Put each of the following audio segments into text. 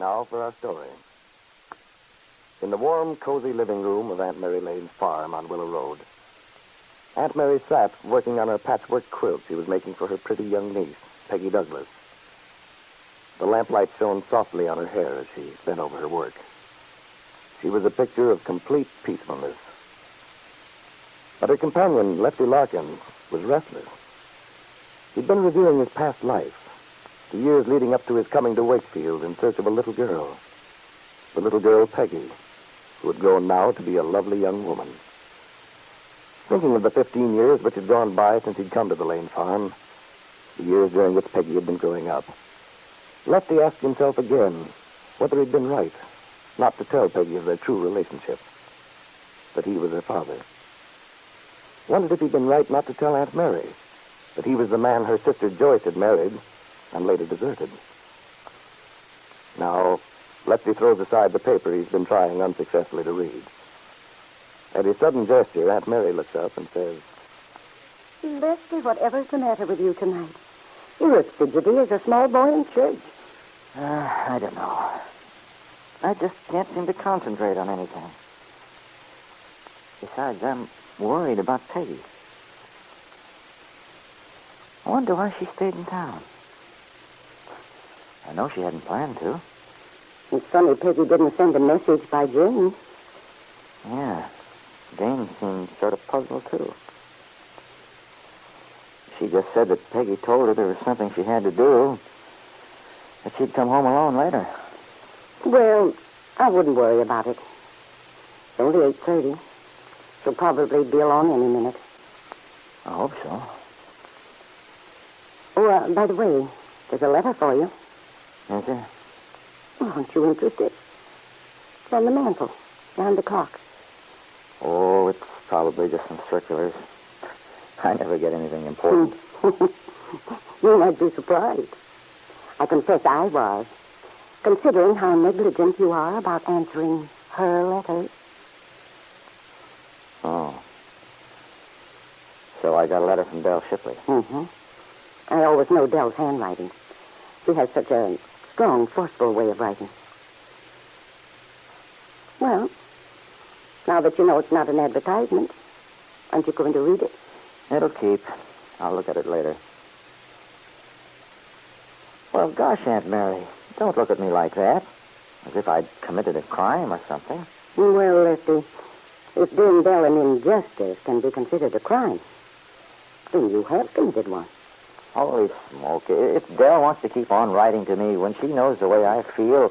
Now for our story. In the warm, cozy living room of Aunt Mary Lane's farm on Willow Road, Aunt Mary sat working on a patchwork quilt she was making for her pretty young niece, Peggy Douglas. The lamplight shone softly on her hair as she bent over her work. She was a picture of complete peacefulness. But her companion, Lefty Larkin, was restless. He'd been reviewing his past life, the years leading up to his coming to Wakefield in search of a little girl. The little girl, Peggy, who had grown now to be a lovely young woman. Thinking of the 15 years which had gone by since he'd come to the Lane farm, the years during which Peggy had been growing up, Lefty asked himself again whether he'd been right not to tell Peggy of their true relationship, that he was her father. Wondered if he'd been right not to tell Aunt Mary that he was the man her sister Joyce had married and later deserted. Now, Lefty throws aside the paper he's been trying unsuccessfully to read. At his sudden gesture, Aunt Mary looks up and says, Lefty, whatever's the matter with you tonight? You're as fidgety as a small boy in church. I don't know. I just can't seem to concentrate on anything. Besides, I'm worried about Peggy. I wonder why she stayed in town. I know she hadn't planned to. It's funny Peggy didn't send a message by Jane. Yeah. Jane seemed sort of puzzled, too. She just said that Peggy told her there was something she had to do, that she'd come home alone later. Well, I wouldn't worry about it. It's only 8:30. She'll probably be along any minute. I hope so. Oh, by the way, there's a letter for you. Is there? Oh, aren't you interested? It's on the mantel, behind the clock. Oh, it's probably just some circulars. I never get anything important. You might be surprised. I confess I was, considering how negligent you are about answering her letters. Oh. So I got a letter from Dell Shipley. Mm-hmm. I always know Dell's handwriting. She has such a strong, forceful way of writing. Well, now that you know it's not an advertisement, aren't you going to read it? It'll keep. I'll look at it later. Well, gosh, Aunt Mary, don't look at me like that. As if I'd committed a crime or something. Well, Lefty, if doing Dell an injustice can be considered a crime, then you have committed one. Holy smoke. If Dell wants to keep on writing to me when she knows the way I feel,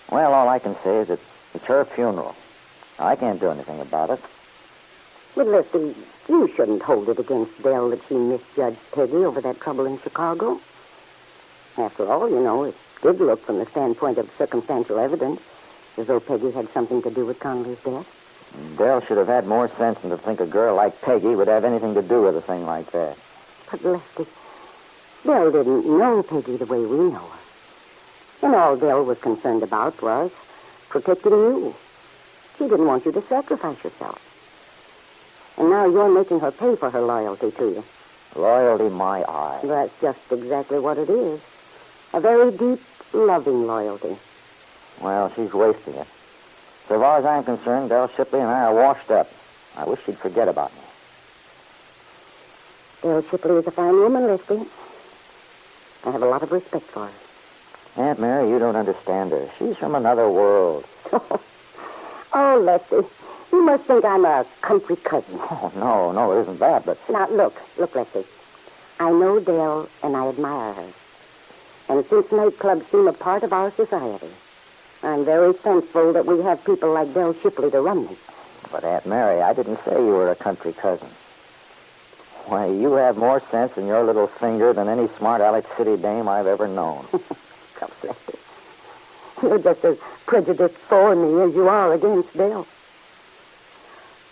well, all I can say is that it's her funeral. I can't do anything about it. But, Lefty, you shouldn't hold it against Dell that she misjudged Peggy over that trouble in Chicago. After all, you know, it did look from the standpoint of circumstantial evidence as though Peggy had something to do with Conley's death. Dell should have had more sense than to think a girl like Peggy would have anything to do with a thing like that. But, Lefty, Dell didn't know Peggy the way we know her. And all Dell was concerned about was protecting you. She didn't want you to sacrifice yourself. And now you're making her pay for her loyalty to you. Loyalty, my eye. That's just exactly what it is. A very deep, loving loyalty. Well, she's wasting it. So far as I'm concerned, Dell Shipley and I are washed up. I wish she'd forget about me. Dell Shipley is a fine woman, Lefty. I have a lot of respect for her. Aunt Mary, you don't understand her. She's from another world. Oh, Lefty, you must think I'm a country cousin. Oh, no, it isn't that, but... Now, look, Lefty. I know Dell, and I admire her. And since nightclubs seem a part of our society, I'm very thankful that we have people like Dell Shipley to run them. But, Aunt Mary, I didn't say you were a country cousin. Why, you have more sense in your little finger than any smart Alex City dame I've ever known. Come, Lefty. You're just as prejudiced for me as you are against Dell.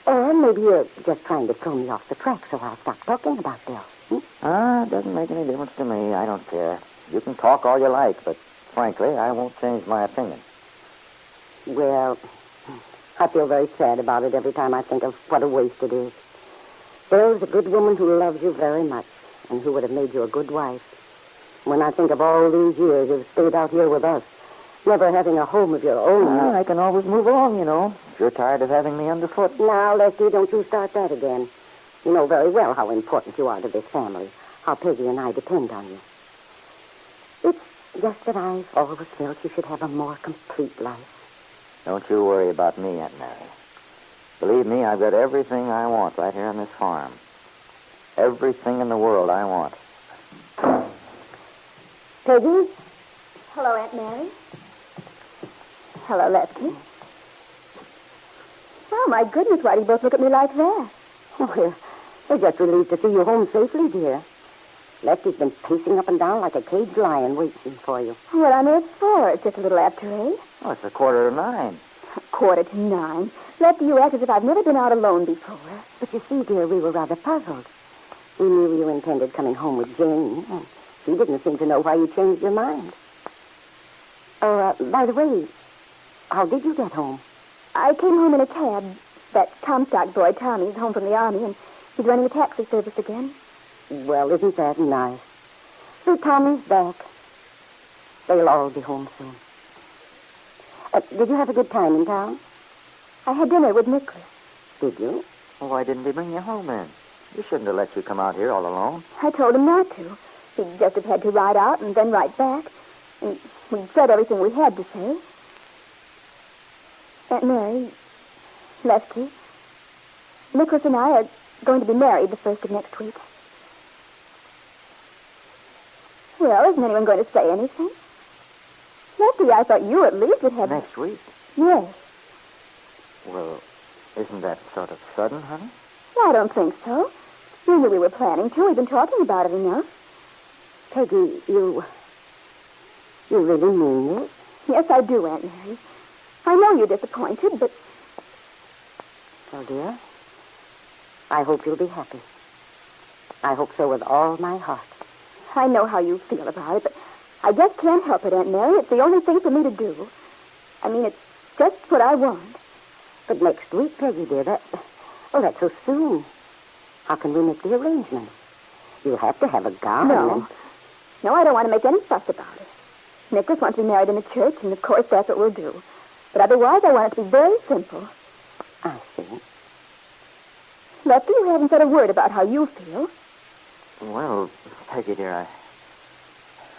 Or maybe you're just trying to throw me off the track so I'll stop talking about Dell. It doesn't make any difference to me. I don't care. You can talk all you like, but frankly, I won't change my opinion. Well, I feel very sad about it every time I think of what a waste it is. Dell's a good woman who loves you very much and who would have made you a good wife. When I think of all these years you've stayed out here with us, Never having a home of your own. Well, I can always move along, if you're tired of having me underfoot. Now, Lefty, don't you start that again. You know very well how important you are to this family, how Peggy and I depend on you. It's just that I've always felt you should have a more complete life. Don't you worry about me, Aunt Mary. Believe me, I've got everything I want right here on this farm. Everything in the world I want. Peggy? Hello, Aunt Mary. Hello, Lefty. Oh, my goodness, why do you both look at me like that? Oh, we're just relieved to see you home safely, dear. Lefty's been pacing up and down like a caged lion waiting for you. What on earth for? It's just a little after 8. Oh, it's 8:45. 8:45. Lefty, you act as if I've never been out alone before. But you see, dear, we were rather puzzled. We knew you intended coming home with Jane, and she didn't seem to know why you changed your mind. Oh, by the way, how did you get home? I came home in a cab. That Comstock boy, Tommy's home from the Army, and he's running a taxi service again. Well, isn't that nice? So Tommy's back. They'll all be home soon. Did you have a good time in town? I had dinner with Nicholas. Did you? Well, why didn't he bring you home, then? He shouldn't have let you come out here all alone. I told him not to. He'd just have had to ride out and then ride back. And we'd said everything we had to say. Aunt Mary, Lefty, Nicholas and I are going to be married the 1st of next week. Well, isn't anyone going to say anything? Lefty, I thought you at least would have... Next week? Yes. Well, isn't that sort of sudden, honey? I don't think so. You knew we were planning to. We've been talking about it enough. Peggy, you really mean this? Yes, I do, Aunt Mary. I know you're disappointed, but... Well, dear, I hope you'll be happy. I hope so with all my heart. I know how you feel about it, but I just can't help it, Aunt Mary. It's the only thing for me to do. I mean, it's just what I want. But next week, Peggy, dear, that's so soon. How can we make the arrangements? You'll have to have a gown. No, I don't want to make any fuss about it. Nicholas wants to be married in the church, and of course that's what we'll do. But otherwise, I want it to be very simple. I see. Lefty, you haven't said a word about how you feel. Well, Peggy, dear,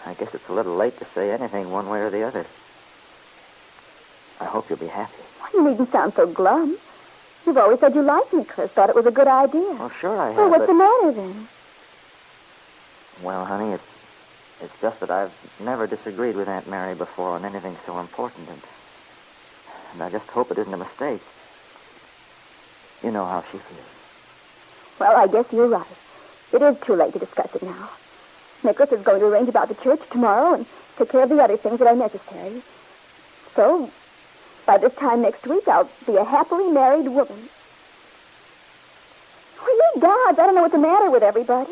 I guess it's a little late to say anything one way or the other. I hope you'll be happy. You needn't sound so glum. You've always said you liked Nicholas, thought it was a good idea. Well, sure I have, Well, what's the matter, then? Well, honey, it's just that I've never disagreed with Aunt Mary before on anything so important, and I just hope it isn't a mistake. You know how she feels. Well, I guess you're right. It is too late to discuss it now. Nicholas is going to arrange about the church tomorrow and take care of the other things that are necessary. So, by this time next week, I'll be a happily married woman. Oh, ye gods, I don't know what's the matter with everybody.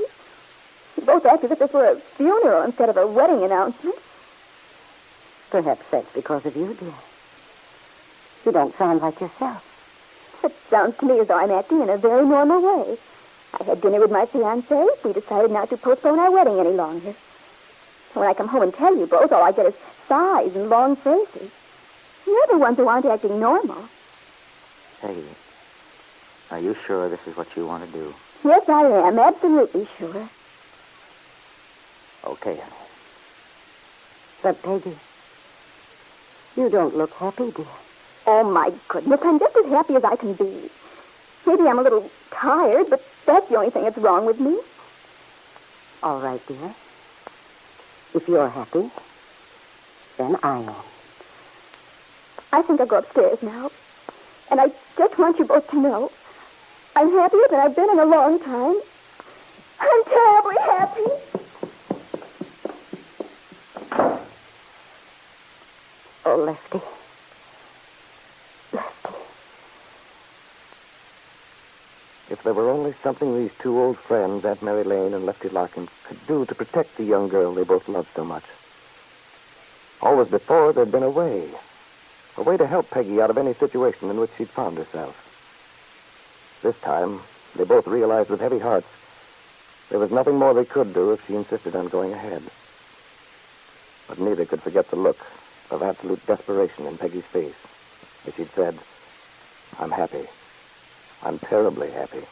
You both act as if this were a funeral instead of a wedding announcement. Perhaps that's because of you, dear. You don't sound like yourself. It sounds to me as though I'm acting in a very normal way. I had dinner with my fiancé. We decided not to postpone our wedding any longer. When I come home and tell you both, all I get is sighs and long faces. You're the ones who aren't acting normal. Peggy, are you sure this is what you want to do? Yes, I am. Absolutely sure. Okay, honey. But, Peggy, you don't look happy, dear. Oh, my goodness. I'm just as happy as I can be. Maybe I'm a little tired, but that's the only thing that's wrong with me. All right, dear. If you're happy, then I am. I think I'll go upstairs now. And I just want you both to know I'm happier than I've been in a long time. I'm terribly happy. Oh, Lefty. If there were only something these two old friends, Aunt Mary Lane and Lefty Larkin, could do to protect the young girl they both loved so much. Always before, there'd been a way to help Peggy out of any situation in which she'd found herself. This time, they both realized with heavy hearts there was nothing more they could do if she insisted on going ahead. But neither could forget the look of absolute desperation in Peggy's face as she'd said, "I'm happy. I'm terribly happy."